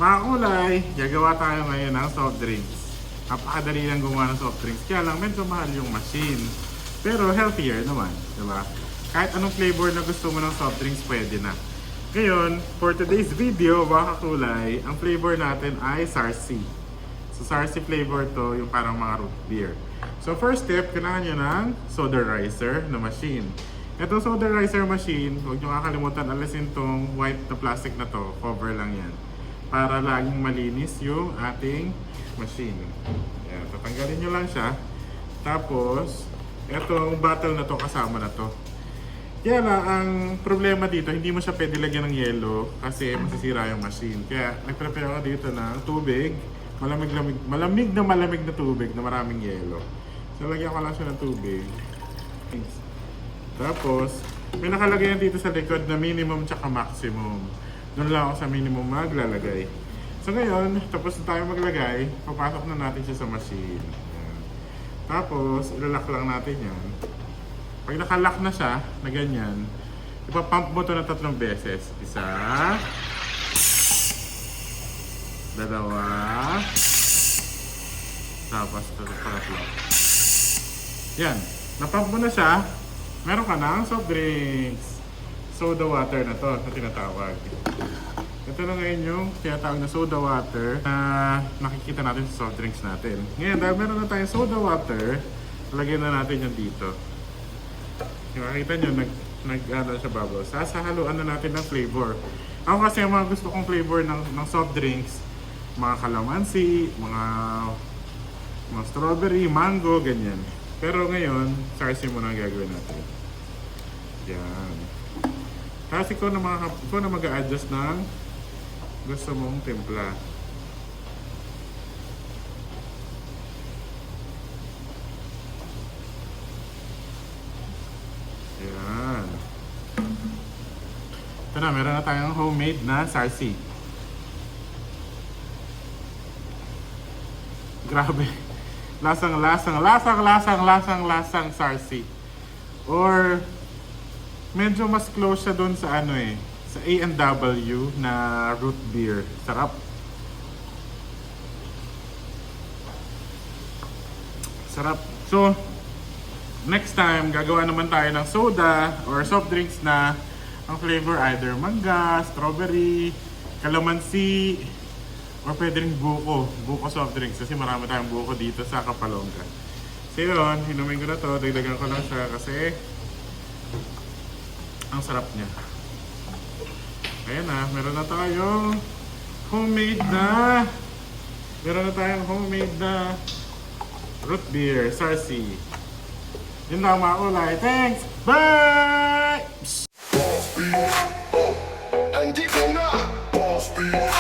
Mga kulay, gagawa tayo ngayon ng soft drinks. Napakadali lang gumawa ng soft drinks. Kaya lang medyo mahal yung machine. Pero healthier naman, diba? Kahit anong flavor na gusto mo ng soft drinks, pwede na. Ngayon, for today's video, mga kulay, ang flavor natin ay Sarsi. So Sarsi flavor to, yung parang mga root beer. So first step, kailangan nyo ng soderizer na machine. Itong soderizer machine, huwag nyo kakalimutan alisin tong white na plastic na to. Cover lang yan. Para laging malinis yung ating machine. Ayan, tatanggalin nyo lang siya. Tapos, etong bottle na to kasama na to. Kaya lang, ang problema dito, hindi mo siya pwede lagyan ng yelo kasi masisira yung machine. Kaya nag-prepare ako dito ng tubig, malamig na tubig na maraming yelo. So, lagyan ko lang siya ng tubig. Tapos, may nakalagay yan dito sa likod na minimum tsaka maximum. Doon lang ako sa minimum maglalagay. So ngayon, tapos na tayo maglagay, papasok na natin siya sa machine. Ayan. Tapos, ilalak lang natin yan. Pag nakalock na siya, na ganyan, ipapump mo ito ng 3 beses. Isa, dalawa, tapos tatlo. Yan, napump mo na siya, meron ka ng soft drinks. Soda water na to, na tinatawag. Ito na ngayon yung tinatawag na soda water na nakikita natin sa soft drinks natin. Ngayon, dahil meron na tayong soda water, lagyan na natin yan dito. Yung makikita nyo, nag-ano siya bubbles. Sasahaluan na natin ng flavor. Ako kasi yung mga gusto kong flavor ng soft drinks, mga kalamansi, mga strawberry, mango, ganyan. Pero ngayon, sarsi muna ang gagawin natin. Yan. Kasi ikaw na mag-a-adjust ng gusto mong timpla. Yan. Ito na, meron na tayong homemade na Sarsi. Grabe. Lasang Sarsi. Or medyo mas close siya doon sa ano sa A&W na root beer. Sarap. Sarap. So, next time, gagawa naman tayo ng soda or soft drinks na ang flavor either mangga, strawberry, kalamansi, or pwede rin buko. Buko soft drinks kasi marami tayong buko dito sa Kapalongga. So yun, hinumin ko na to. Dagdagan ko lang siya kasi ang sarap niya. Ayan na, meron na tayong homemade na root beer, Sarsi. Yun lang mga kulay. Thanks! Bye! Boss beat, hindi ko na boss beat.